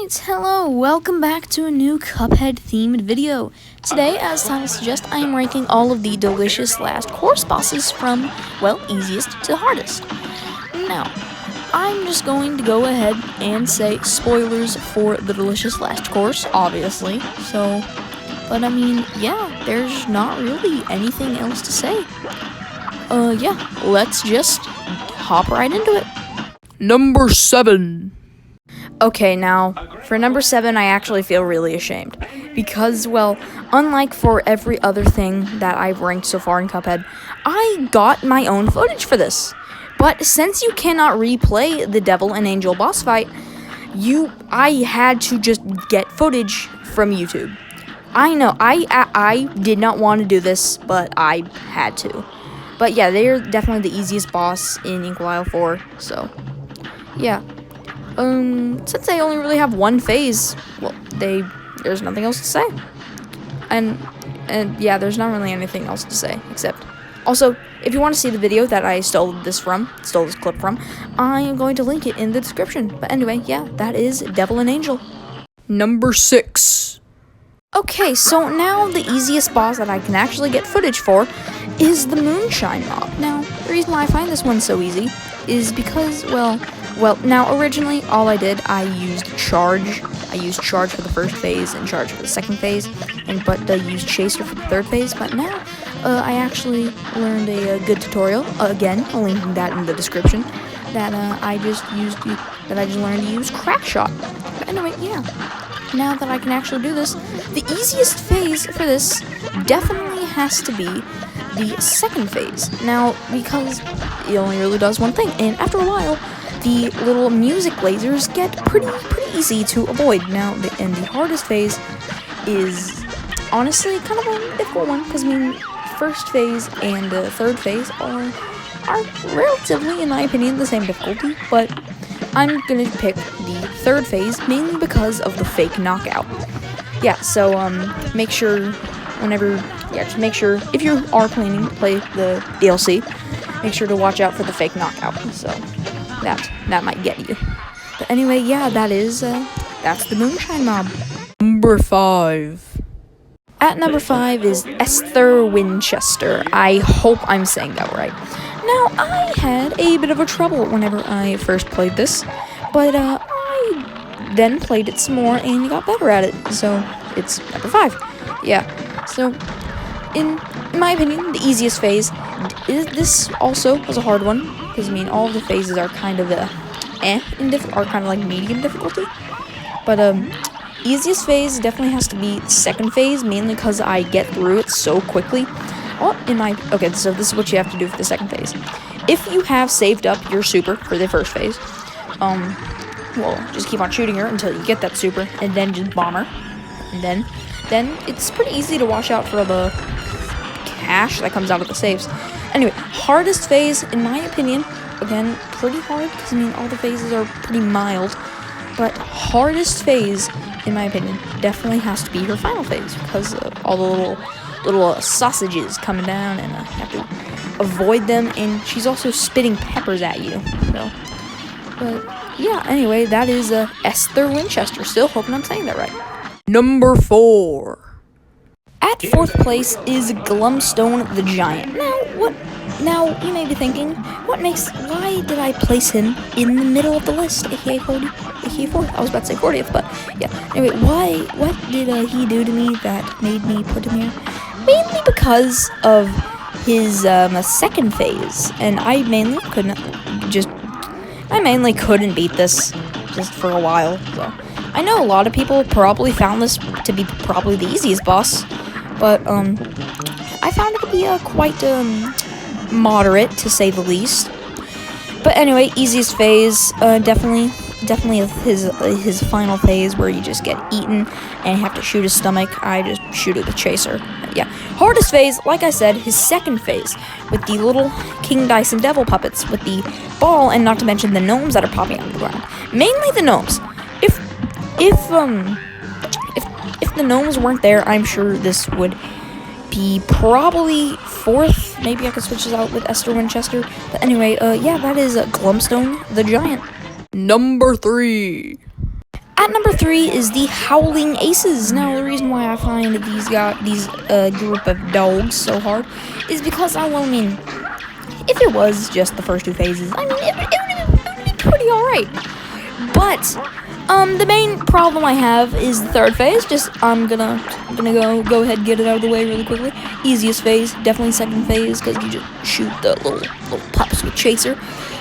Alright, hello, welcome back to a new Cuphead themed video. Today, as title suggests, I am ranking all of the delicious last course bosses from, well, easiest to hardest. Now, I'm just going to go ahead and say spoilers for the delicious last course, obviously, but I mean, yeah, there's not really anything else to say. Yeah, let's just hop right into it. Number 7. Okay, now, for number 7, I actually feel really ashamed. Because, well, unlike for every other thing that I've ranked so far in Cuphead, I got my own footage for this. But since you cannot replay the Devil and Angel boss fight, I had to just get footage from YouTube. I know, I did not want to do this, but I had to. But yeah, they're definitely the easiest boss in Ink Lyle 4, so, yeah. Since they only really have one phase, well, there's nothing else to say. And yeah, there's not really anything else to say, except, also, if you want to see the video that I stole this clip from, I am going to link it in the description. But anyway, yeah, that is Devil and Angel. Number 6. Okay, so now the easiest boss that I can actually get footage for is the Moonshine Knob. Now, the reason why I find this one so easy is because, well, now originally all I did, I used Charge. I used Charge for the first phase and Charge for the second phase, but I used Chaser for the third phase. But now, I actually learned a good tutorial. Again, I'll link that in the description. That I just learned to use Crack Shot. But anyway, yeah. Now that I can actually do this, the easiest phase for this definitely has to be the second phase. Now, because it only really does one thing, and after a while, the little music lasers get pretty easy to avoid. Now, the hardest phase is honestly kind of a difficult one, because I mean, first phase and the third phase are relatively, in my opinion, the same difficulty, but I'm gonna pick the third phase mainly because of the fake knockout. Yeah, so make sure just make sure if you are planning to play the DLC, make sure to watch out for the fake knockout. So that might get you. But anyway, yeah, that's the Moonshine Knob. Number 5. At number 5 is Esther Winchester. I hope I'm saying that right. Now, I had a bit of a trouble whenever I first played this, but I then played it some more and got better at it, so it's number 5. Yeah, so in my opinion, the easiest phase, this also was a hard one, because I mean, all of the phases are kind of are kind of like medium difficulty, but easiest phase definitely has to be the second phase, mainly because I get through it so quickly. Well, okay, so this is what you have to do for the second phase. If you have saved up your super for the first phase, well, just keep on shooting her until you get that super, and then just bomb her, and then it's pretty easy to watch out for the cash that comes out of the saves. Anyway, hardest phase, in my opinion, again, pretty hard, because I mean, all the phases are pretty mild, but hardest phase, in my opinion, definitely has to be her final phase, because of all the little sausages coming down, and I have to avoid them, and she's also spitting peppers at you, so, but, yeah, anyway, that is Esther Winchester, still hoping I'm saying that right. Number 4. At 4th place is Grumstone The Giant. Now, you may be thinking, why did I place him in the middle of the list, aka 4th? I was about to say 40th, but, yeah, anyway, what did he do to me that made me put him here? Mainly because of his second phase, and I mainly couldn't beat this just for a while. So I know a lot of people probably found this to be probably the easiest boss, but I found it to be quite moderate, to say the least. But anyway, easiest phase, definitely his final phase where you just get eaten and have to shoot his stomach. I just shoot it with Chaser. Yeah, hardest phase, like I said, his second phase with the little King Dice and Devil puppets with the ball, and not to mention the gnomes that are popping out of the ground. Mainly the gnomes. If the gnomes weren't there, I'm sure this would be probably 4th. Maybe I could switch this out with Esther Winchester. But anyway, yeah, that is Grumstone The Giant. Number 3. At number 3 is the Howling Aces. Now, the reason why I find these group of dogs so hard is because, I mean, if it was just the first 2 phases, I mean, it would be pretty alright. But the main problem I have is the 3rd phase. I'm gonna go ahead and get it out of the way really quickly. Easiest phase, definitely 2nd phase, because you just shoot the little pups with Chaser.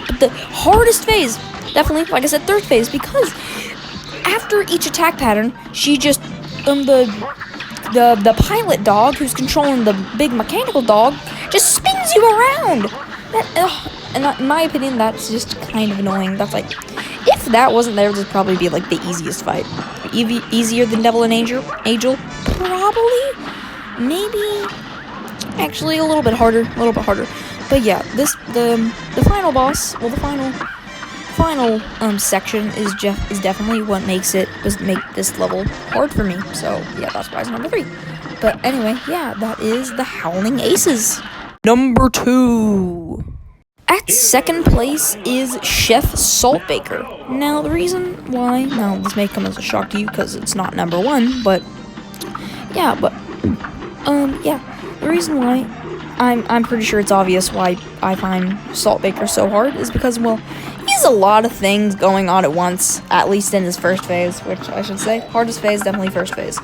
But the hardest phase, definitely, like I said, 3rd phase, because after each attack pattern, she just the pilot dog who's controlling the big mechanical dog just spins you around. And in my opinion, that's just kind of annoying. That's like, if that wasn't there, this would probably be like the easiest fight. Easier than Devil and Angel? Probably? Maybe? Actually, a little bit harder. But yeah, the final boss, well, the final section is definitely what makes this level hard for me. So yeah, that's why it's number 3. But anyway, yeah, that is the Howling Aces. Number 2. At 2nd place is Chef Saltbaker. Now, the reason why, now this may come as a shock to you because it's not number 1, but yeah, the reason why I'm pretty sure it's obvious why I find Saltbaker so hard is because, well, he has a lot of things going on at once, at least in his 1st phase, which I should say, hardest phase, definitely 1st phase.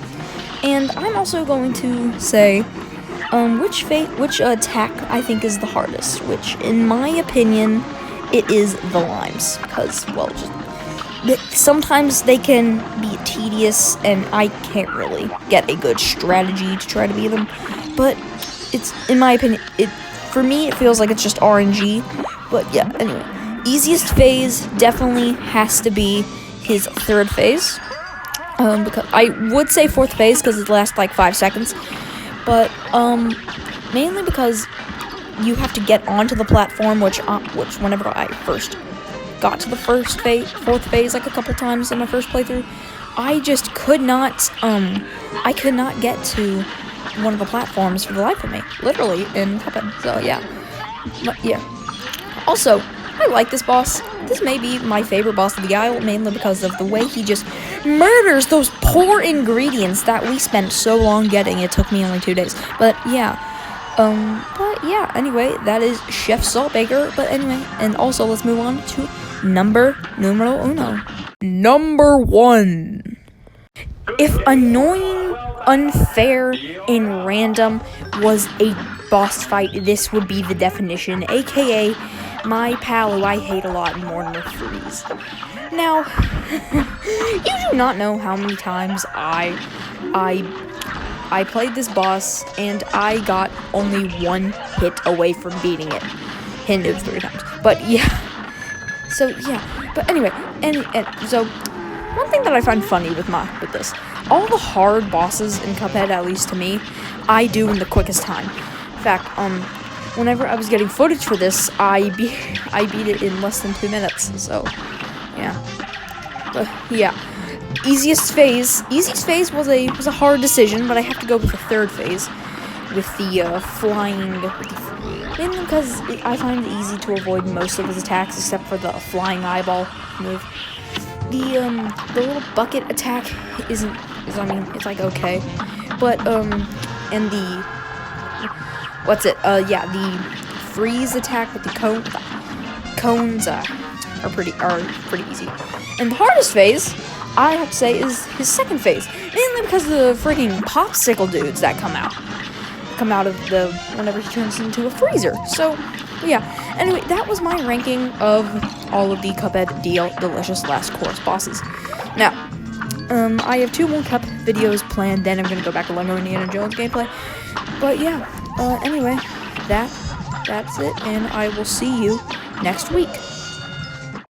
And I'm also going to say which attack I think is the hardest, which, in my opinion, it is the limes, because, well, sometimes they can be tedious, and I can't really get a good strategy to try to beat them, but it's, in my opinion, for me, it feels like it's just RNG, but yeah, anyway, easiest phase definitely has to be his 3rd phase, because I would say 4th phase, because it lasts like 5 seconds, but mainly because you have to get onto the platform, which whenever I first got to the 4th phase, like a couple times in my first playthrough, I just could not get to one of the platforms for the life of me, literally, in Cuphead. So yeah, but yeah. Also, I like this boss. This may be my favorite boss of the Isle, mainly because of the way he just murders those poor ingredients that we spent so long getting. It took me only 2 days. But yeah, anyway, that is Chef Saltbaker. But anyway, and also let's move on to numero uno. Number 1. If annoying, unfair, and random was a boss fight, this would be the definition, aka my pal who I hate a lot in Mortimer Freeze. Now, you do not know how many times I played this boss and I got only 1 hit away from beating it. Hint, it was 3 times. But yeah. So yeah. But anyway, and so one thing that I find funny with this, all the hard bosses in Cuphead, at least to me, I do in the quickest time. In fact, whenever I was getting footage for this, I beat it in less than 2 minutes. So, yeah. But yeah, easiest phase was a hard decision, but I have to go with the 3rd phase, with the flying. Mainly because I find it easy to avoid most of his attacks, except for the flying eyeball move. The little bucket attack it's like okay, but and the the freeze attack with the cones are pretty easy. And the hardest phase, I have to say, is his 2nd phase, mainly because of the freaking popsicle dudes that come out of whenever he turns into a freezer. So yeah, anyway, that was my ranking of all of the Cuphead Delicious Last Course bosses. Now, I have 2 more Cup videos planned, then I'm gonna go back to Lego Indiana Jones gameplay. But yeah, anyway, that's it, and I will see you next week.